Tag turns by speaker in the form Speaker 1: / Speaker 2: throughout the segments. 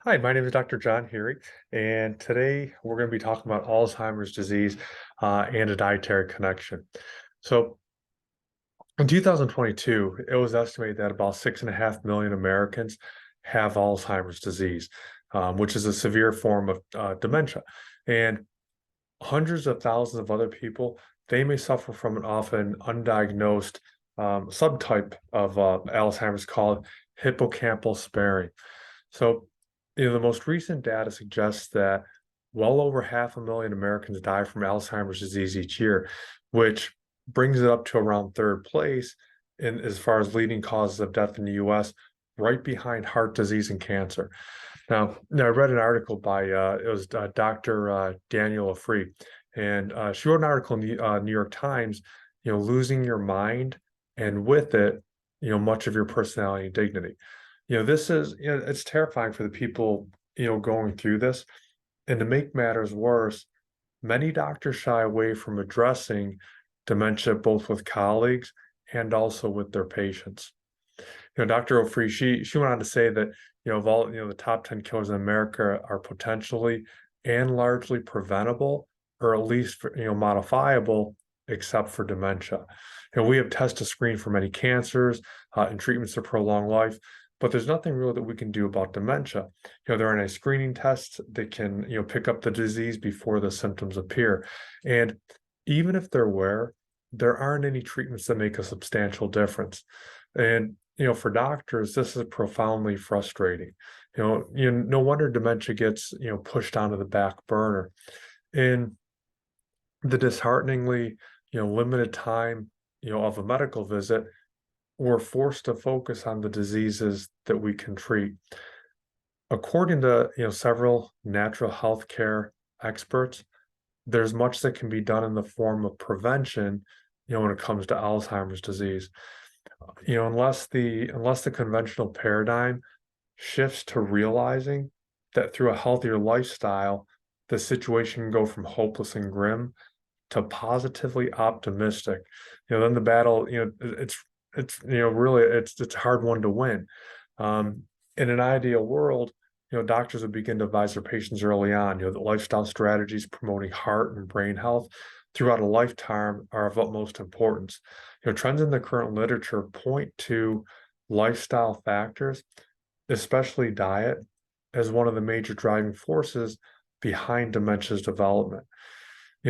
Speaker 1: Hi, my name is Dr. John Heary, and today we're going to be talking about Alzheimer's disease and a dietary connection. So, in 2022, it was estimated that about 6.5 million Americans have Alzheimer's disease, which is a severe form of dementia. And hundreds of thousands of other people, they may suffer from an often undiagnosed subtype of Alzheimer's called hippocampal sparing. So, the most recent data suggests that well over 500,000 Americans die from Alzheimer's disease each year, which brings it up to around third place in as far as leading causes of death in the US, right behind heart disease and cancer. Now I read an article by it was Dr. Danielle Ofri, and she wrote an article in the New York Times, losing your mind, and with it, much of your personality and dignity. This is, it's terrifying for the people, going through this. And to make matters worse, many doctors shy away from addressing dementia both with colleagues and also with their patients. Dr. Ofri, she went on to say that, of all, the top 10 killers in America are potentially and largely preventable, or at least, modifiable, except for dementia. We have tests to screen for many cancers and treatments to prolong life, but there's nothing really that we can do about dementia. There are any screening tests that can, pick up the disease before the symptoms appear. And even if there aren't any treatments that make a substantial difference. And for doctors, this is profoundly frustrating. No wonder dementia gets, pushed onto the back burner. In the dishearteningly, limited time, of a medical visit, we're forced to focus on the diseases that we can treat. According to, several natural health care experts, there's much that can be done in the form of prevention, when it comes to Alzheimer's disease. Unless the conventional paradigm shifts to realizing that through a healthier lifestyle, the situation can go from hopeless and grim to positively optimistic. Then the battle, it's really it's a hard one to win. Um, in an ideal world, doctors would begin to advise their patients early on. The lifestyle strategies promoting heart and brain health throughout a lifetime are of utmost importance. Trends in the current literature point to lifestyle factors, especially diet, as one of the major driving forces behind dementia's development.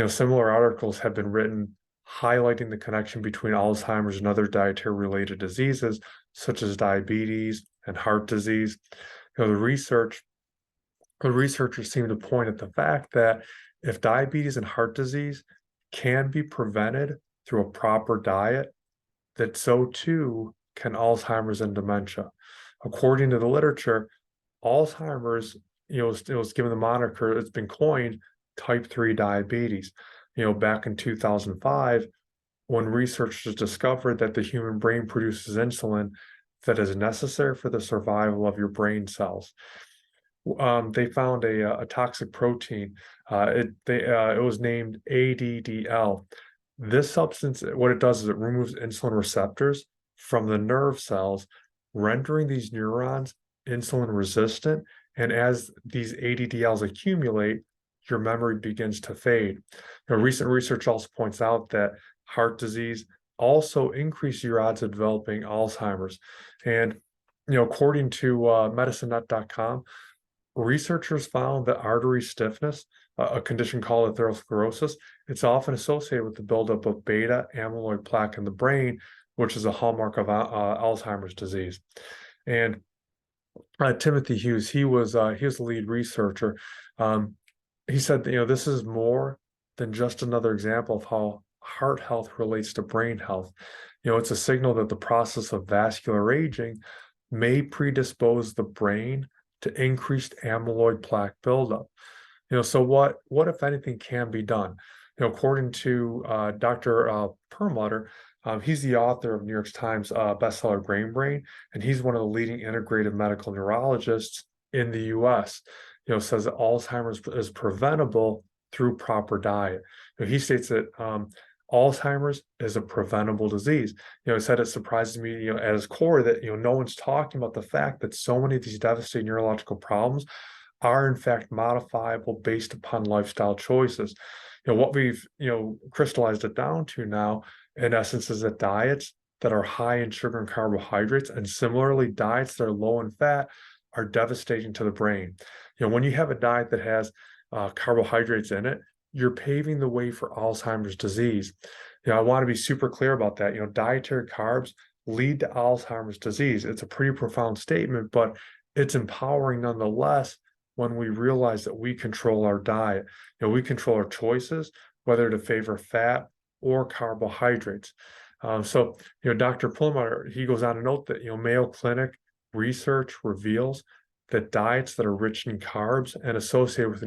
Speaker 1: Similar articles have been written highlighting the connection between Alzheimer's and other dietary related diseases, such as diabetes and heart disease. The researchers seem to point at the fact that if diabetes and heart disease can be prevented through a proper diet, that so too can Alzheimer's and dementia. According to the literature, Alzheimer's, it was given the moniker, it's been coined type 3 diabetes. Back in 2005, when researchers discovered that the human brain produces insulin that is necessary for the survival of your brain cells. They found a toxic protein. It was named ADDL. This substance, what it does is it removes insulin receptors from the nerve cells, rendering these neurons insulin resistant. And as these ADDLs accumulate, your memory begins to fade. Recent research also points out that heart disease also increases your odds of developing Alzheimer's. And according to medicinenet.com, researchers found that artery stiffness, a condition called atherosclerosis, it's often associated with the buildup of beta amyloid plaque in the brain, which is a hallmark of Alzheimer's disease. And Timothy Hughes, he was the lead researcher. He said that, this is more than just another example of how heart health relates to brain health. It's a signal that the process of vascular aging may predispose the brain to increased amyloid plaque buildup. So what if anything can be done? According to Dr. Perlmutter, he's the author of New York Times bestseller Brain Brain, and he's one of the leading integrative medical neurologists in the U.S. Says that Alzheimer's is preventable through proper diet. He states that Alzheimer's is a preventable disease. I said it surprises me, at its core that, no one's talking about the fact that so many of these devastating neurological problems are in fact modifiable based upon lifestyle choices. What we've, crystallized it down to now, in essence, is that diets that are high in sugar and carbohydrates, and similarly, diets that are low in fat, are devastating to the brain. When you have a diet that has carbohydrates in it, you're paving the way for Alzheimer's disease. I want to be super clear about that. Dietary carbs lead to Alzheimer's disease. It's a pretty profound statement, but it's empowering nonetheless when we realize that we control our diet. We control our choices, whether to favor fat or carbohydrates. Dr. Perlmutter, he goes on to note that, Mayo Clinic research reveals that diets that are rich in carbs and associated with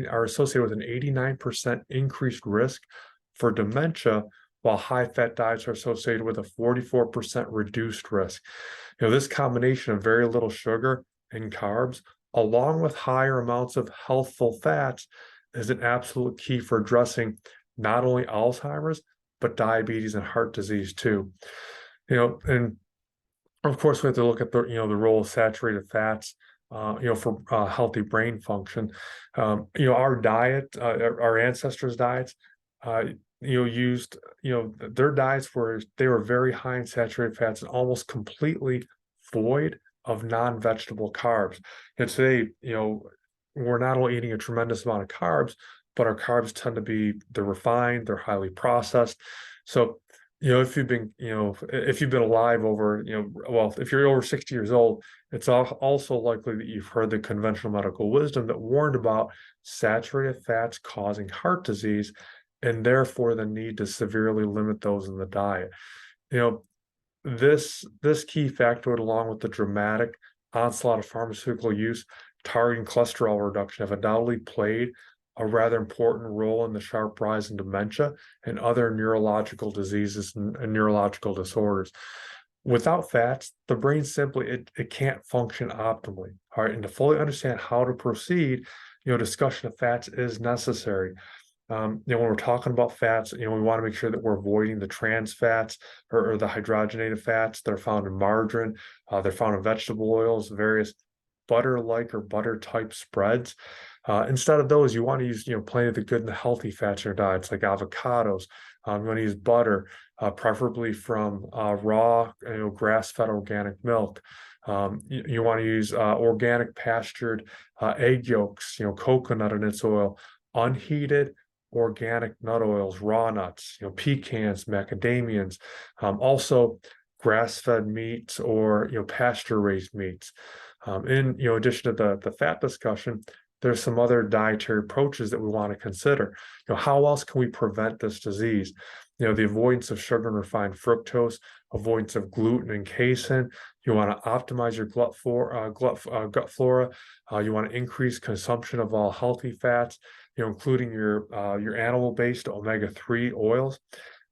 Speaker 1: are associated with an 89% increased risk for dementia, while high-fat diets are associated with a 44% reduced risk. This combination of very little sugar and carbs, along with higher amounts of healthful fats, is an absolute key for addressing not only Alzheimer's, but diabetes and heart disease too. And of course, we have to look at the role of saturated fats, for healthy brain function. Our diet, our ancestors' diets, used, their diets they were very high in saturated fats and almost completely void of non-vegetable carbs. And today, we're not only eating a tremendous amount of carbs, but our carbs tend to be, they're refined, they're highly processed. So, if you've been alive over, well, if you're over 60 years old, it's also likely that you've heard the conventional medical wisdom that warned about saturated fats causing heart disease, and therefore the need to severely limit those in the diet. This key factor, along with the dramatic onslaught of pharmaceutical use targeting cholesterol reduction, have undoubtedly played a rather important role in the sharp rise in dementia and other neurological diseases and neurological disorders. Without fats, the brain simply it can't function optimally. All right, and to fully understand how to proceed, discussion of fats is necessary. When we're talking about fats, we want to make sure that we're avoiding the trans fats or the hydrogenated fats that are found in margarine. They're found in vegetable oils, various butter-like or butter-type spreads. Instead of those, you want to use, plenty of the good and the healthy fats in your diets, like avocados. You want to use butter, preferably from raw, grass-fed organic milk. You want to use organic pastured egg yolks, coconut and its oil, unheated organic nut oils, raw nuts, pecans, macadamians, also grass-fed meats or pasture-raised meats. In addition to the fat discussion, there's some other dietary approaches that we want to consider. How else can we prevent this disease? The avoidance of sugar and refined fructose, avoidance of gluten and casein. You want to optimize your gut flora. You want to increase consumption of all healthy fats, including your animal-based omega-3 oils.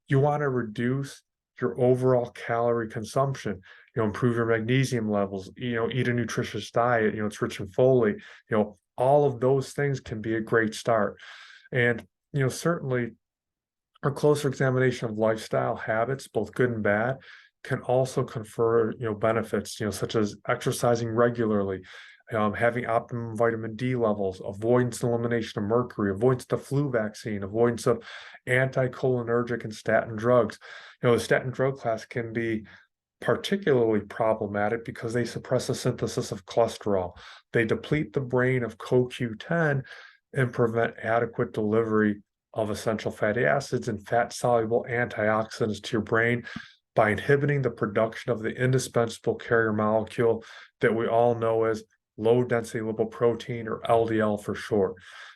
Speaker 1: You want to reduce your overall calorie consumption. Improve your magnesium levels. Eat a nutritious diet. It's rich in folate. All of those things can be a great start. And certainly, a closer examination of lifestyle habits, both good and bad, can also confer benefits, such as exercising regularly, having optimum vitamin D levels, avoidance and elimination of mercury, avoidance of the flu vaccine, avoidance of anticholinergic and statin drugs. The statin drug class can be particularly problematic because they suppress the synthesis of cholesterol. They deplete the brain of CoQ10 and prevent adequate delivery of essential fatty acids and fat-soluble antioxidants to your brain by inhibiting the production of the indispensable carrier molecule that we all know as low-density lipoprotein, or LDL for short.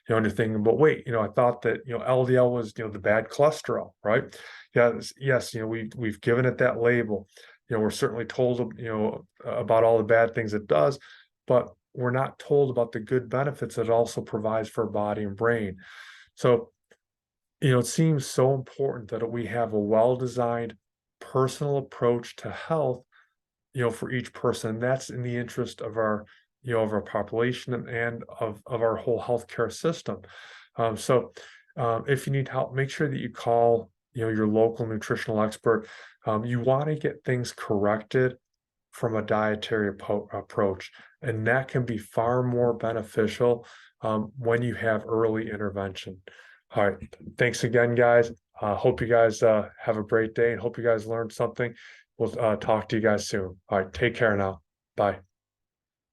Speaker 1: And you're thinking, but wait, I thought that LDL was the bad cholesterol, right? Yes, we've given it that label. We're certainly told about all the bad things it does, but we're not told about the good benefits it also provides for body and brain. So it seems so important that we have a well-designed personal approach to health, for each person. That's in the interest of our, of our population and of our whole healthcare system. If you need help, make sure that you call your local nutritional expert. You want to get things corrected from a dietary approach, and that can be far more beneficial when you have early intervention. All right, thanks again, guys. Hope you guys have a great day, and hope you guys learned something. We'll talk to you guys soon. All right, take care now. Bye.